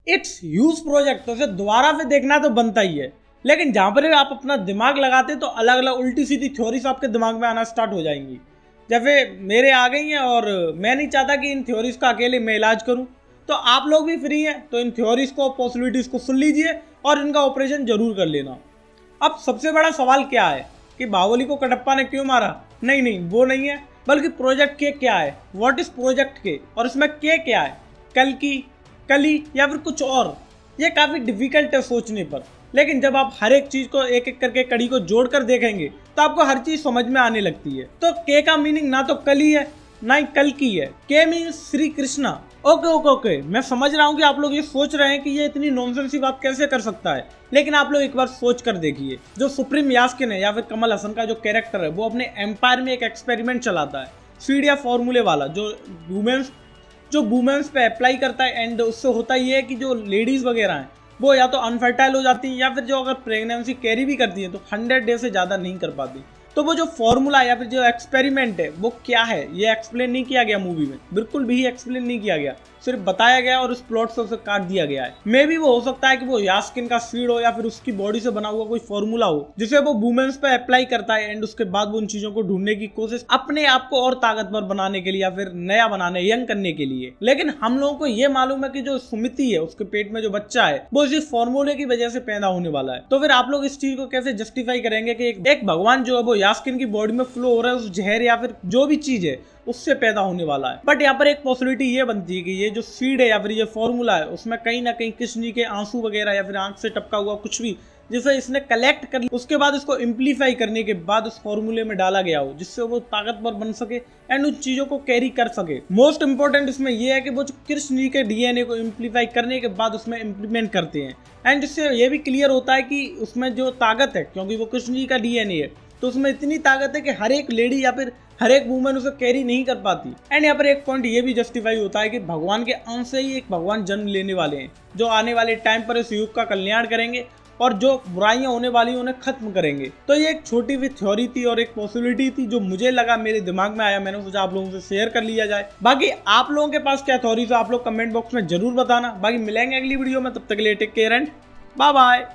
It's huge project, तो उसे दोबारा से देखना तो बनता ही है। लेकिन जहाँ पर आप अपना दिमाग लगाते तो अलग अलग उल्टी सीधी थ्योरीज आपके दिमाग में आना स्टार्ट हो जाएंगी, जैसे मेरे आ गई हैं। और मैं नहीं चाहता कि इन थ्योरीज का अकेले मैं इलाज करूँ, तो आप लोग भी फ्री हैं तो इन थ्योरीज को, पॉसिबिलिटीज को सुन लीजिए और इनका ऑपरेशन जरूर कर लेना। अब सबसे बड़ा सवाल क्या है कि बाहुबली को कटप्पा ने क्यों मारा? नहीं, वो नहीं है, बल्कि प्रोजेक्ट के क्या है, व्हाट इज प्रोजेक्ट के, और इसमें के क्या है, कल की, कली या फिर कुछ और। ये काफ़ी डिफिकल्ट है सोचने पर, लेकिन जब आप हर एक चीज़ को एक एक करके कड़ी को जोड़कर देखेंगे तो आपको हर चीज़ समझ में आने लगती है। तो के का मीनिंग ना तो कली है ना ही कल की है, के मीन्स श्री कृष्णा। ओके, मैं समझ रहा हूँ कि आप लोग ये सोच रहे हैं कि ये इतनी नॉनसेंस की बात कैसे कर सकता है, लेकिन आप लोग एक बार सोच कर देखिए, जो सुप्रीम यास्किन है या फिर कमल हसन का जो कैरेक्टर है, वो अपने एम्पायर में एक एक्सपेरिमेंट चलाता है, सीड या फॉर्मूले वाला, जो वुमेन्स पे अप्लाई करता है। एंड उससे होता ये है कि जो लेडीज़ वगैरह हैं वो या तो अनफर्टाइल हो जाती हैं, या फिर जो अगर प्रेगनेंसी कैरी भी करती हैं तो 100 डे से ज़्यादा नहीं कर पाती। तो वो जो फॉर्मूला या फिर जो एक्सपेरिमेंट है वो क्या है, ये एक्सप्लेन नहीं किया गया मूवी में, बिल्कुल भी एक्सप्लेन नहीं किया गया, सिर्फ बताया गया और उस प्लॉट से उसे काट दिया गया है। मे भी वो हो सकता है कि वो यास्किन का सीड हो या फिर उसकी बॉडी से बना हुआ कोई फॉर्मूला हो जिसे वो वुमेन्स पे अप्लाई करता है, एंड उसके बाद वो उन चीजों को ढूंढने की कोशिश, अपने आप को और ताकतवर बनाने के लिए या फिर नया बनाने, यंग करने के लिए। लेकिन हम लोगों को ये मालूम है कि जो सुमिति है, उसके पेट में जो बच्चा है, वो इसी फॉर्मूले की वजह से पैदा होने वाला है। तो फिर आप लोग इस चीज को कैसे जस्टिफाई करेंगे कि एक भगवान जो है वो यास्किन की बॉडी में फ्लो हो रहा है उस जहर या फिर जो भी चीज है उससे पैदा होने वाला है। बट यहाँ पर एक पॉसिबिलिटी ये बनती है कि ये जो सीड है या फिर ये फॉर्मूला है, उसमें कहीं ना कहीं कृष्ण जी के आंसू वगैरह या फिर आंख से टपका हुआ कुछ भी जिसे इसने कलेक्ट कर, उसके बाद इसको इम्प्लीफाई करने के बाद उस फॉर्मूले में डाला गया हो, जिससे वो ताकतवर बन सके एंड उन चीजों को कैरी कर सके। मोस्ट इंपॉर्टेंट इसमें यह है कि वो जो कृष्ण जी के डीएनए को इम्प्लीफाई करने के बाद उसमें इम्प्लीमेंट करते हैं, एंड जिससे ये भी क्लियर होता है कि उसमें जो ताकत है, क्योंकि वो कृष्ण जी का डीएनए है, तो उसमें इतनी ताकत है कि हर एक लेडी या फिर हर एक वुमेन उसे कैरी नहीं कर पाती। एंड यहाँ पर एक पॉइंट ये भी जस्टिफाई होता है कि भगवान के अंश से ही एक भगवान जन्म लेने वाले हैं, जो आने वाले टाइम पर इस युग का कल्याण करेंगे और जो बुराइयां होने वाली उन्हें खत्म करेंगे। तो ये एक छोटी सी थ्योरी थी और एक पॉसिबिलिटी थी जो मुझे लगा, मेरे दिमाग में आया, मैंने सोचा आप लोगों से शेयर कर लिया जाए। बाकी आप लोगों के पास क्या थ्योरीज है आप लोग कमेंट बॉक्स में जरूर बताना। बाकी मिलेंगे अगली वीडियो में, तब तक के लिए take care and bye bye.